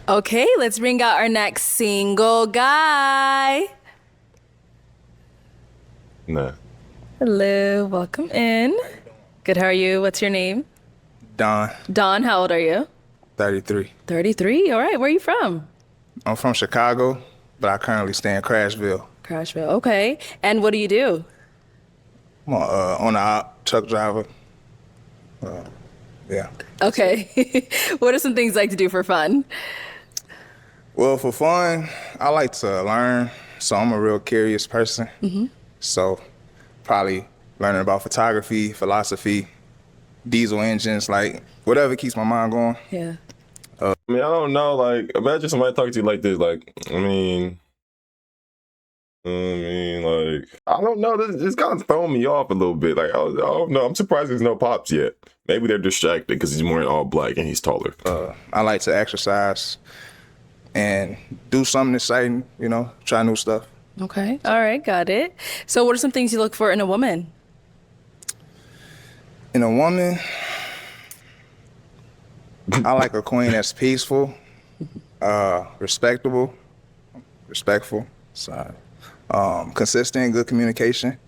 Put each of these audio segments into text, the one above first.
Okay, let's bring out our next single guy. Nah. Hello, welcome in. Good, how are you? What's your name? Don, Don, how old are you? 33. 33. All right, where are you from? I'm from Chicago, but I currently stay in Crashville. Crashville. Okay. And what do you do? I'm on a truck driver. Yeah. Okay. What are some things you like to do for fun? Well, for fun, I like to learn. So I'm a real curious person. So probably learning about photography, philosophy, diesel engines, like whatever keeps my mind going. Yeah. I mean, I don't know. Like, imagine somebody talking to you like this. Like, I don't know. This kind of throwing me off a little bit. Like, I don't know. I'm surprised there's no pops yet. Maybe they're distracted because he's wearing all black and he's taller. I like to exercise and do something exciting, try new stuff. Okay. All right, got it. So what are some things you look for in a woman? In a woman, I like a queen that's peaceful, respectable, respectful, sorry, consistent, good communication,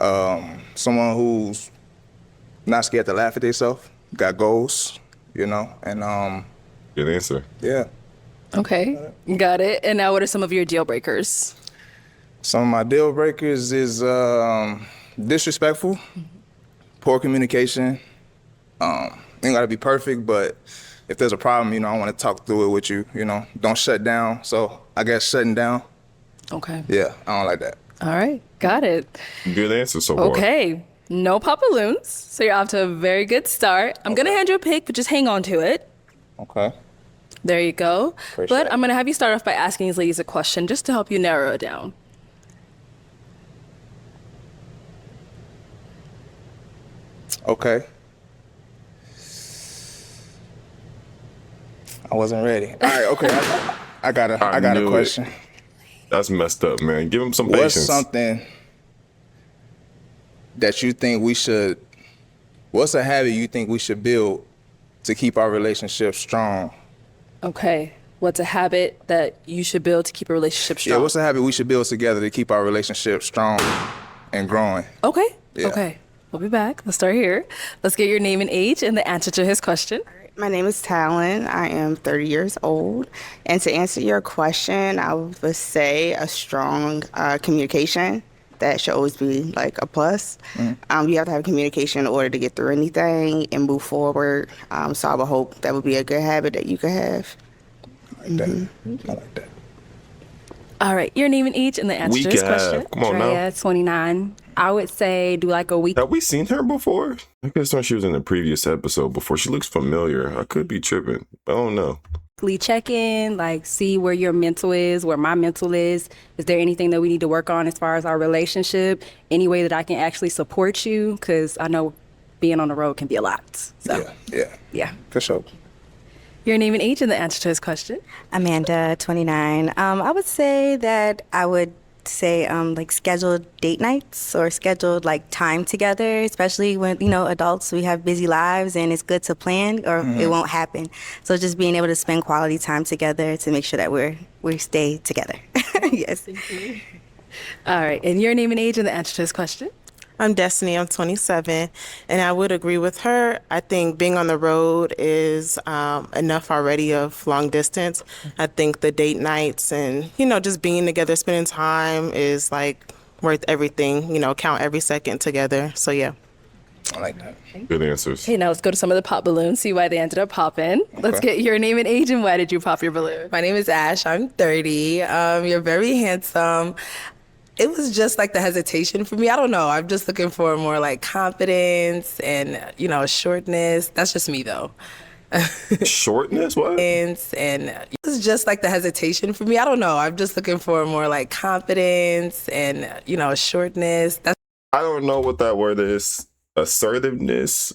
someone who's not scared to laugh at themselves, got goals, and Good answer. yeah. Okay, got it. And now what are some of your deal breakers? Some of my deal breakers is disrespectful, poor communication. Ain't gotta be perfect, but if there's a problem, I want to talk through it with you. Don't shut down. So I guess shutting down. Okay. Yeah, I don't like that. All right, got it. Good answer so far. Okay, no pop balloons. So you're off to a very good start. I'm gonna hand you a pick, but just hang on to it. Okay. There you go. Appreciate But it. I'm gonna have you start off by asking these ladies a question just to help you narrow it down. Okay. I wasn't ready. All right. Okay. I got a knew it. question. That's messed up, man. Give him some What's patience. something that you think we should? What's a habit you think we should build to keep our relationship strong? Okay. What's a habit that you should build to keep a relationship strong? Yeah. What's a habit we should build together to keep our relationship strong and growing? Okay. Yeah. Okay. We'll be back. Let's start here. Let's get your name and age and the answer to his question. My name is Talon. I am 30 years old. And to answer your question, I would say a strong communication. That should always be like a plus. You have to have communication in order to get through anything and move forward. So I would hope that would be a good habit that you could have. I like that. I like that. All right. Your name and age and the answer to his question. Come on now. Drea, 29. I would say do like a Have we seen her before? I guess when she was in the previous episode before. She looks familiar. I could be tripping. I don't know. weekly check-in, like see where your mental is, where my mental is. Is there anything that we need to work on as far as our relationship? Any way that I can actually support you? Because I know being on the road can be a lot. So, Yeah. For sure. Your name and age and the answer to his question. Amanda, 29. I would say that I would say like scheduled date nights or scheduled like time together, especially when, adults, we have busy lives and it's good to plan or it won't happen. So just being able to spend quality time together to make sure that we stay together. Yes. All right. And your name and age and the answer to his question. I'm Destiny, I'm 27, and I would agree with her. I think being on the road is enough already of long distance. I think the date nights and, just being together, spending time is like worth everything, count every second together. So, yeah. I like that. Good answers. Okay, now let's go to some of the pop balloons, see why they ended up popping. Let's get your name and age and why did you pop your balloon? My name is Ash. I'm 30. You're very handsome. It was just like the hesitation for me. I don't know. I'm just looking for more like confidence and, shortness. That's just me though. Shortness? What? And it was just like the hesitation for me. I don't know. I'm just looking for more like confidence and, shortness. That's I don't know what that word is. Assertiveness,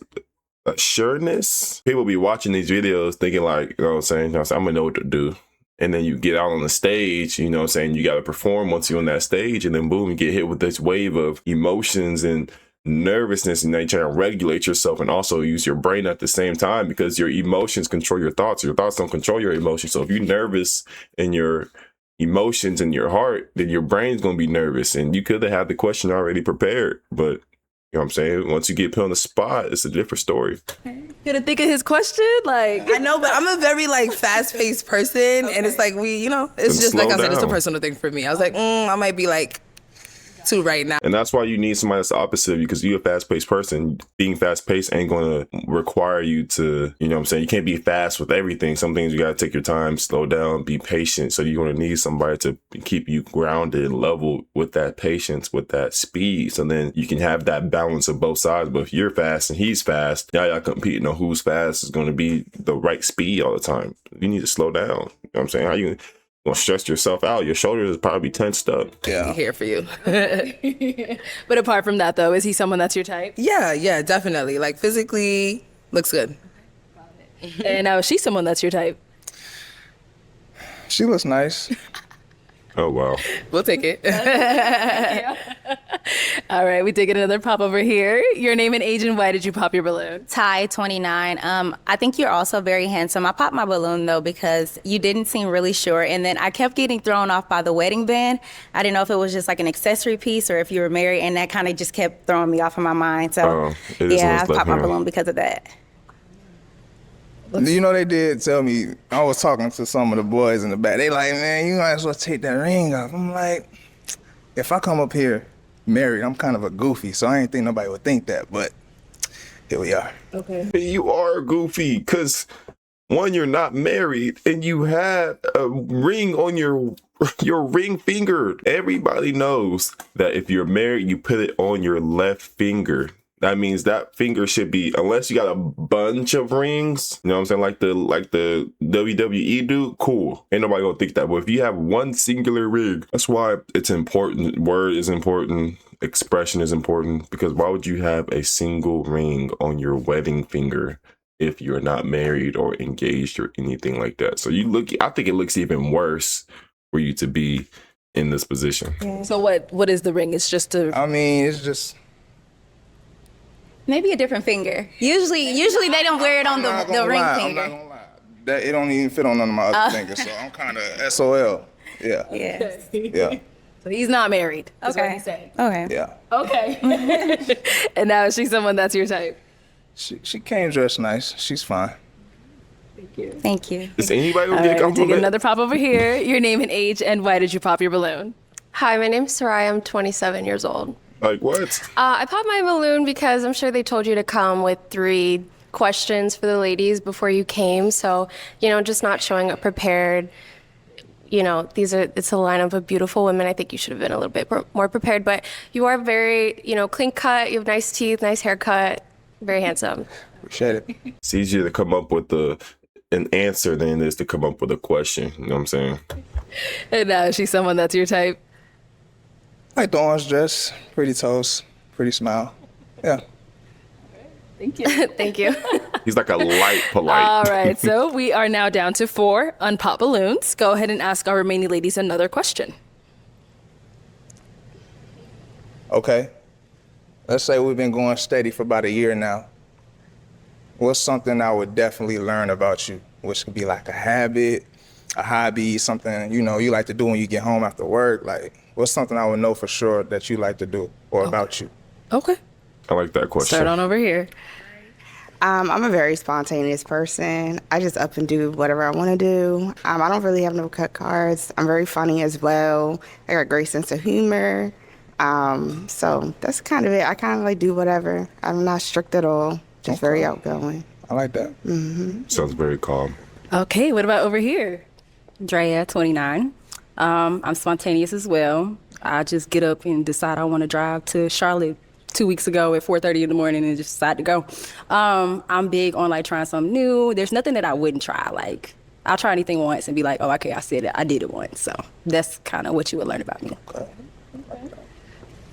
assuredness. People be watching these videos thinking like, I'm gonna know what to do. And then you get out on the stage, you got to perform once you're on that stage. And then boom, you get hit with this wave of emotions and nervousness and then you try to regulate yourself and also use your brain at the same time because your emotions control your thoughts. Your thoughts don't control your emotions. So if you're nervous in your emotions in your heart, then your brain's going to be nervous. And you could have had the question already prepared, but you know what I'm saying? Once you get put on the spot, it's a different story. You gotta think of his question, like. I know, but I'm a very like fast-paced person, and it's like it's Then just like I slow said, it's a down. personal thing for me. I was like, I might be like 2 right now. And that's why you need somebody that's the opposite of you, because you're a fast-paced person. Being fast-paced ain't going to require you to, you know what I'm saying? You can't be fast with everything. Some things you got to take your time, slow down, be patient. So you're going to need somebody to keep you grounded and level with that patience, with that speed. So then you can have that balance of both sides. But if you're fast and he's fast, now y'all competing on who's fast is going to be the right speed all the time. You need to slow down. You know what I'm saying? How you going to stress yourself out? Your shoulders is probably tensed up. Yeah. Here for you. But apart from that, though, is he someone that's your type? Yeah, definitely. Like physically, looks good. And now is she someone that's your type? She looks nice. Oh, wow. We'll take it. All right, we did get another pop over here. Your name and age and why did you pop your balloon? Ty, 29. I think you're also very handsome. I popped my balloon though because you didn't seem really sure, and then I kept getting thrown off by the wedding band. I didn't know if it was just like an accessory piece or if you were married, and that kind of just kept throwing me off of my mind. So it is yeah, I almost popped my left hand. balloon because of that. You know, they did tell me, I was talking to some of the boys in the back. They like, man, you might as well take that ring off. I'm like, if I come up here married, I'm kind of a goofy, so I ain't think nobody would think that, but here we are. You are goofy because one, you're not married and you have a ring on your ring finger. Everybody knows that if you're married, you put it on your left finger. That means that finger should be, unless you got a bunch of rings, you know what I'm saying, like the WWE do, cool. Ain't nobody gonna think that. But if you have one singular ring, that's why it's important. Word is important. Expression is important. Because why would you have a single ring on your wedding finger if you're not married or engaged or anything like that? So I think it looks even worse for you to be in this position. So what is the ring? It's just a. I mean, it's just... Maybe a different finger. Usually they don't wear it on the ring I'm not finger. gonna lie. That, it don't even fit on none of my other fingers, so I'm kind of SOL. Yeah. Yes. Yeah. So he's not married. Is what Okay. he's saying. Okay. Yeah. Okay. And now is she someone that's your type? She came dressed nice. She's fine. Thank you. Is anybody gonna All get a right, we did get compliment? another pop over here. Your name and age and why did you pop your balloon? Hi, my name's Soraya. I'm 27 years old. Like what? I popped my balloon because I'm sure they told you to come with 3 questions for the ladies before you came. So, just not showing up prepared. It's a lineup of beautiful women. I think you should have been a little bit more prepared, but you are very, clean cut. You have nice teeth, nice haircut, very handsome. Appreciate it. It's easier to come up with an answer than it is to come up with a question. You know what I'm saying? And now is she someone that's your type? Like the orange dress, pretty toes, pretty smile. Yeah. Thank you. Thank you. He's like a light polite. All right, so we are now down to 4 unpop balloons. Go ahead and ask our remaining ladies another question. Okay. Let's say we've been going steady for about a year now. What's something I would definitely learn about you? Which could be like a habit, a hobby, something, you like to do when you get home after work. Like, what's something I would know for sure that you like to do or about you? Okay. I like that question. Start on over here. I'm a very spontaneous person. I just up and do whatever I want to do. I don't really have no cut cards. I'm very funny as well. I got a great sense of humor. So that's kind of it. I kind of like do whatever. I'm not strict at all. Just very outgoing. I like that. Sounds very calm. Okay, what about over here? Drea, 29. I'm spontaneous as well. I just get up and decide I want to drive to Charlotte 2 weeks ago at 4:30 in the morning and just decide to go. I'm big on like trying something new. There's nothing that I wouldn't try. Like I'll try anything once and be like, oh, okay, I did it once. So that's kind of what you would learn about me.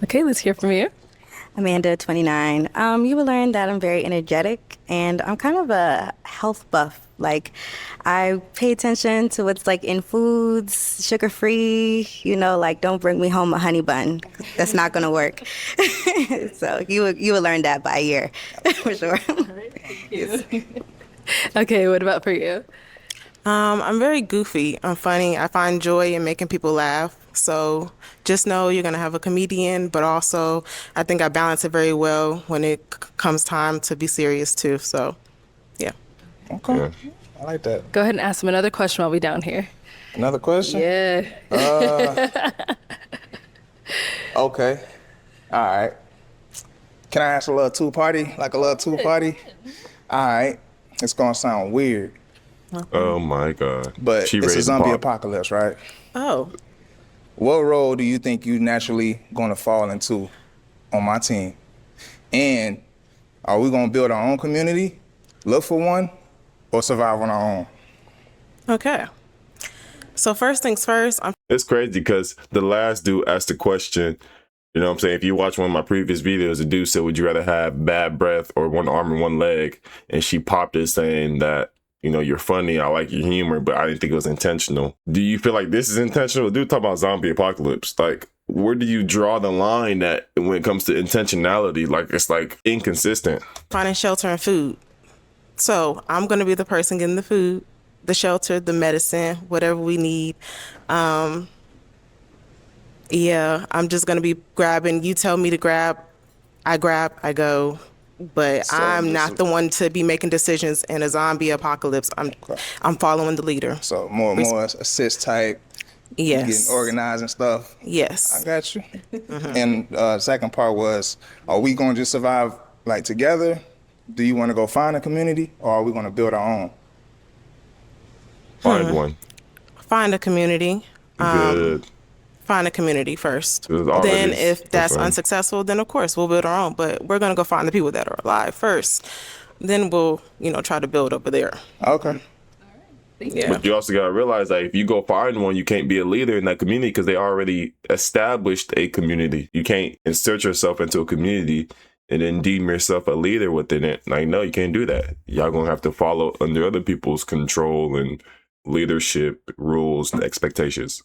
Okay, let's hear from you. Amanda, 29. You will learn that I'm very energetic and I'm kind of a health buff. Like, I pay attention to what's like in foods, sugar free, like don't bring me home a honey bun. That's not gonna work. So you will learn that by year for sure. Okay, what about for you? I'm very goofy. I'm funny. I find joy in making people laugh. So just know you're going to have a comedian, but also I think I balance it very well when it comes time to be serious too. So, yeah. Okay. Yeah. I like that. Go ahead and ask him another question while we down here. Another question? Yeah. Okay. All right. Can I ask a little two-party? Like a little two-party? All right. It's going to sound weird, Oh my God. but She it's ready a to zombie pop. apocalypse, right? Oh, What role do you think you naturally going to fall into on my team? And are we going to build our own community, look for one, or survive on our own? okay. So first things first, It's crazy because the last dude asked the question, you know what I'm saying? If you watch one of my previous videos, the dude said, would you rather have bad breath or one arm and one leg? And she popped it saying that, you're funny, I like your humor, but I didn't think it was intentional. Do you feel like this is intentional? Dude, talk about zombie apocalypse. Like, where do you draw the line that when it comes to intentionality? Like, it's like inconsistent. finding shelter and food. So I'm going to be the person getting the food, the shelter, the medicine, whatever we need. Yeah, I'm just going to be grabbing. You tell me to grab, I go. But So I'm just- not the one to be making decisions in a zombie apocalypse. I'm following the leader. So more assist type, Yes. getting organized and stuff. I Yes. got you. And second part was, are we going to just survive like together? Do you want to go find a community, or are we going to build our own? Find one. Find a community. Good. Find a community first. It was already Then if that's okay. unsuccessful, then of course we'll build our own. But we're going to go find the people that are alive first. Then we'll, try to build over there. Okay. Yeah. But you also got to realize that if you go find one, you can't be a leader in that community because they already established a community. You can't insert yourself into a community and then deem yourself a leader within it. Like, no, you can't do that. Y'all going to have to follow under other people's control and leadership rules and expectations.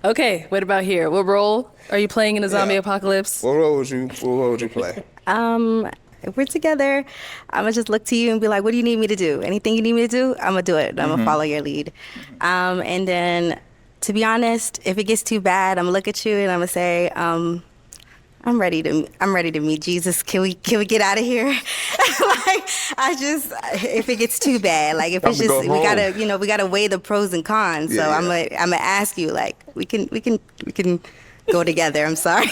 Okay, what about here? What role are you playing in the zombie Yeah. apocalypse? What role would you play? If we're together, I'm gonna just look to you and be like, what do you need me to do? Anything you need me to do, I'm gonna do it. I'm gonna follow your lead. And then, to be honest, if it gets too bad, I'm gonna look at you and I'm gonna say, I'm ready to meet Jesus. Can we get out of here? Like, if it gets too bad, like if Time it's to just, go we gotta, home. we gotta weigh the pros and cons. So Yeah, I'm gonna ask you, like, we can go together. I'm sorry.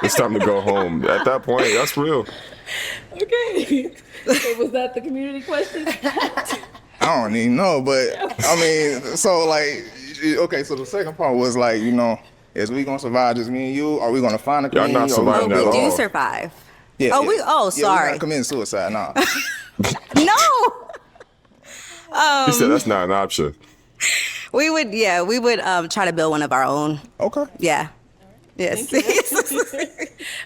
It's time to go home. At that point, that's real. Okay. So was that the community question? I don't even know, but I mean, so like, okay, so the second part was like, is we gonna survive just me and you? Are we gonna find a Y'all community? not or we surviving gonna at We build- all. do survive. Yeah, Oh, yeah. we- oh, Yeah, sorry. we're not committing suicide, no. No. He said that's not an option. We would try to build one of our own. Okay. Yeah. Yes.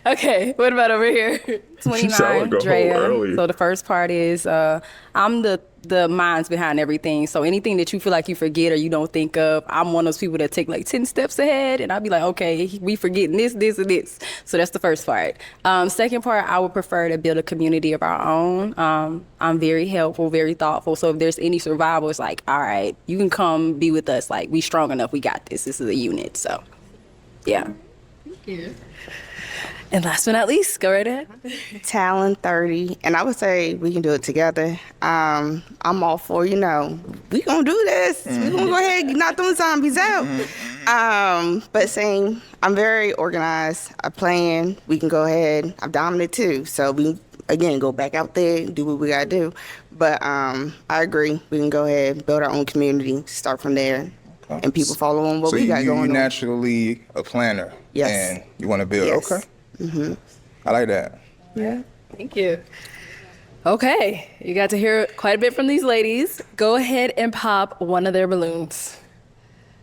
Okay, what about over here? She said I would 29, go home Drea. early. So the first part is I'm the minds behind everything. So anything that you feel like you forget or you don't think of, I'm one of those people that take like 10 steps ahead and I'll be like, okay, we forgetting this, and this. So that's the first part. Second part, I would prefer to build a community of our own. I'm very helpful, very thoughtful. So if there's any survival, it's like, all right, you can come be with us. Like, we strong enough. We got this. This is a unit. So, yeah. And last but not least, go right ahead. Talon 30, and I would say we can do it together. I'm all for, we gonna do this. We gonna go ahead and knock them zombies out. But same, I'm very organized. I plan. We can go ahead. I'm dominant too. So we again go back out there, do what we gotta do. But I agree. We can go ahead, build our own community, start from there, and people follow on what So we got you going on. naturally a planner. Yes. And you want to build. Yes. Okay. I like that. Yeah. Thank you. Okay, you got to hear quite a bit from these ladies. Go ahead and pop one of their balloons.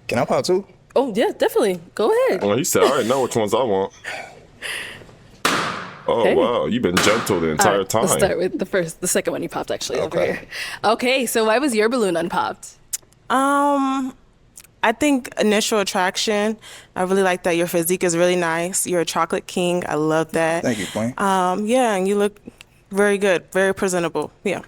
Can I pop two? Oh, yeah, definitely. Go ahead. Well, he said, I already know which ones I want. Oh Okay. wow, you've been gentle the All entire right, time. let's start with the second one you popped actually over Okay. here. Okay, so why was your balloon unpopped? I think initial attraction. I really like that your physique is really nice. You're a chocolate king. I love that. Thank you, Queen. Yeah, and you look very good, very presentable. Yeah.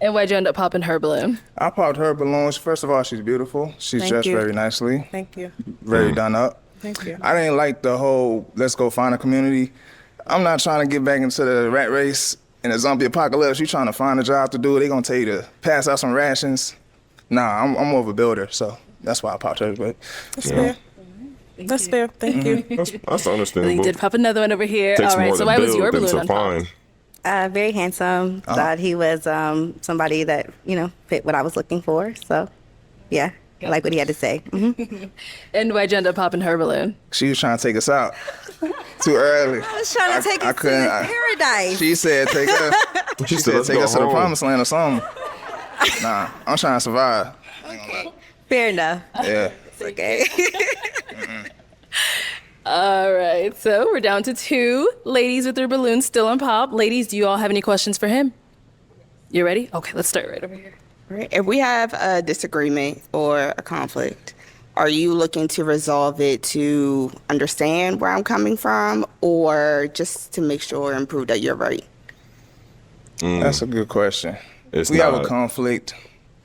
And why'd you end up popping her balloon? I popped her balloons. First of all, she's beautiful. She's Thank dressed you. very nicely, Thank you. very done up. Thank you. I didn't like the whole let's go find a community. I'm not trying to get back into the rat race in a zombie apocalypse. You trying to find a job to do. They gonna tell you to pass out some rations. Nah, I'm more of a builder, so that's why I popped her. But That's fair. That's fair. Thank you. That's You understandable. did pop another one over here. Takes All right, more so to why was build your than balloon to unpopped? find. Very handsome. Thought he was somebody that fit what I was looking for. So, yeah, I like what he had to say. And why'd you end up popping her balloon? she was trying to take us out too early. I was trying to take us to couldn't- I- paradise. She said take us. She said, "Let's take go us to the home." promised land or something. Nah, I'm trying to survive. Fair enough. Yeah. It's okay. All right, so we're down to 2 ladies with their balloons still unpopped. Ladies, do you all have any questions for him? You ready? Okay, let's start right over here. Right. If we have a disagreement or a conflict, are you looking to resolve it to understand where I'm coming from or just to make sure and prove that you're right? That's a good question. It's If we have a not- conflict,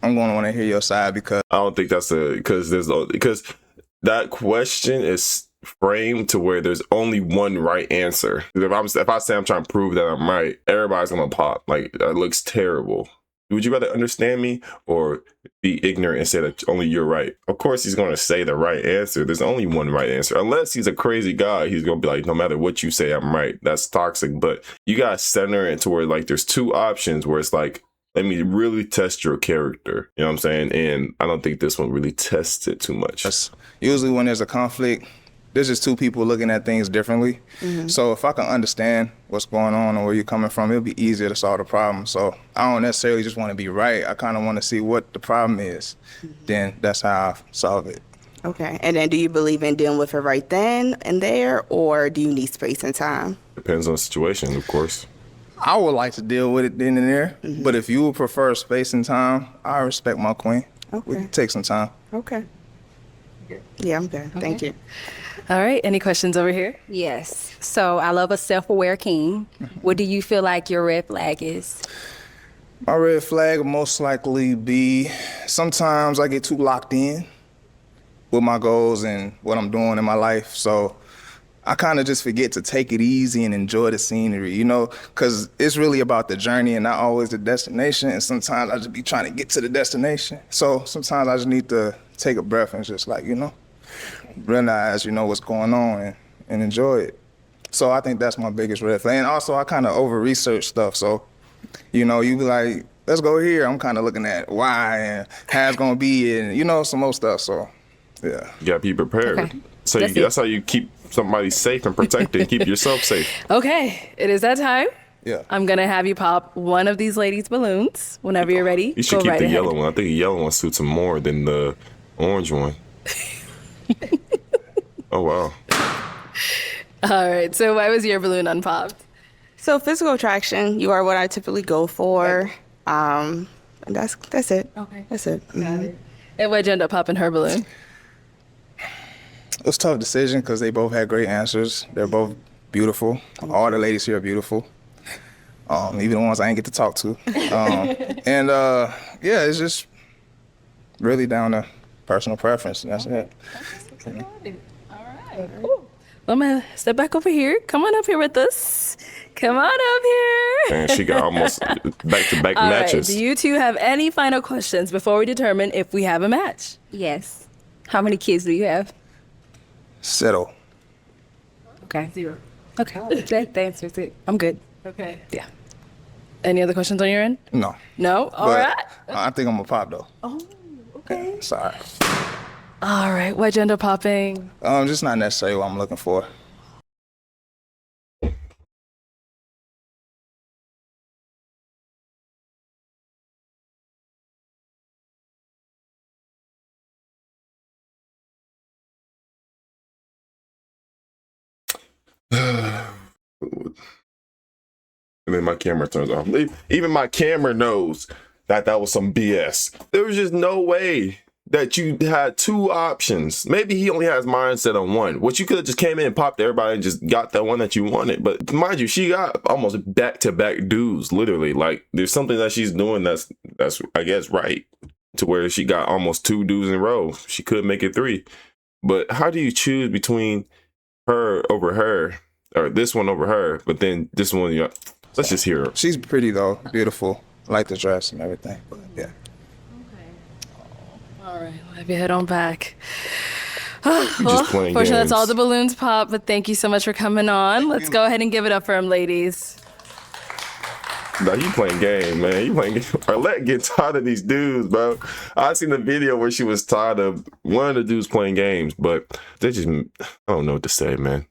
I'm going to want to hear your side because I don't think that's because that question is framed to where there's only one right answer. If I say I'm trying to prove that I'm right, everybody's gonna pop. Like that looks terrible. Would you rather understand me or be ignorant and say that only you're right? Of course, he's gonna say the right answer. There's only one right answer. Unless he's a crazy guy, he's gonna be like, no matter what you say, I'm right. That's toxic. But you gotta center it to where like there's 2 options where it's like, let me really test your character. You know what I'm saying? And I don't think this one really tests it too much. usually when there's a conflict, there's just 2 people looking at things differently. So if I can understand what's going on and where you're coming from, it'll be easier to solve the problem. So I don't necessarily just want to be right. I kind of want to see what the problem is. Then that's how I solve it. Okay. And then do you believe in dealing with it right then and there, or do you need space and time? Depends on the situation, of course. I would like to deal with it then and there, but if you would prefer space and time, I respect my queen. We Okay. can take some time. Okay. Yeah, I'm good. Thank you. All right, any questions over here? Yes. So I love a self-aware king. What do you feel like your red flag is? My red flag will most likely be sometimes I get too locked in with my goals and what I'm doing in my life. So I kind of just forget to take it easy and enjoy the scenery, you know, because it's really about the journey and not always the destination. And sometimes I just be trying to get to the destination. So sometimes I just need to take a breath and just like, realize, what's going on and enjoy it. So I think that's my biggest red flag. And also I kind of over-research stuff. So, you be like, let's go here. I'm kind of looking at why and how it's going to be and, some more stuff. So, yeah. You gotta be prepared. Okay. So that's how you keep somebody safe and protected. Keep yourself safe. Okay, it is that time. Yeah. I'm gonna have you pop one of these ladies' balloons whenever you're ready. You should Go keep right the ahead. yellow one. I think the yellow one suits him more than the orange one. Oh wow. All right, so why was your balloon unpopped? So physical attraction, you are what I typically go for. That's it. Okay. That's it. And why'd you end up popping her balloon? It was a tough decision because they both had great answers. They're both beautiful. All the ladies here are beautiful. Even the ones I ain't get to talk to. Yeah, it's just really down to personal preference. And that's it. Cool. I'm gonna step back over here. Come on up here with us. Come on up here. And she got almost back-to-back All right, matches. do you two have any final questions before we determine if we have a match? Yes. How many kids do you have? Settle. Okay. 0. Okay. That answers it. I'm good. Okay. Yeah. Any other questions on your end? No. No? All But right. I think I'm a pop though. Oh, okay. Sorry. All right. Why'd you end up popping? Just not necessarily what I'm looking for. And then my camera turns off. Even my camera knows that was some BS. There was just no way that you had two options. Maybe he only has mindset on one, which you could have just came in and popped everybody and just got that one that you wanted. But mind you, she got almost back-to-back dudes, literally. Like, there's something that she's doing that's I guess right, to where she got almost 2 dudes in a row. She could make it 3. But how do you choose between her over her, or this one over her, but then this one, let's just hear her. She's pretty though, beautiful. I like the dress and everything. But yeah. All right, we'll have you head on back. Just playing Fortunately, that's games. all the balloons pop, but thank you so much for coming on. Let's go ahead and give it up for him, ladies. Nah, you playing game, man. You playing game. Arlette get tired of these dudes, bro. I seen the video where she was tired of one of the dudes playing games, but they just, I don't know what to say, man.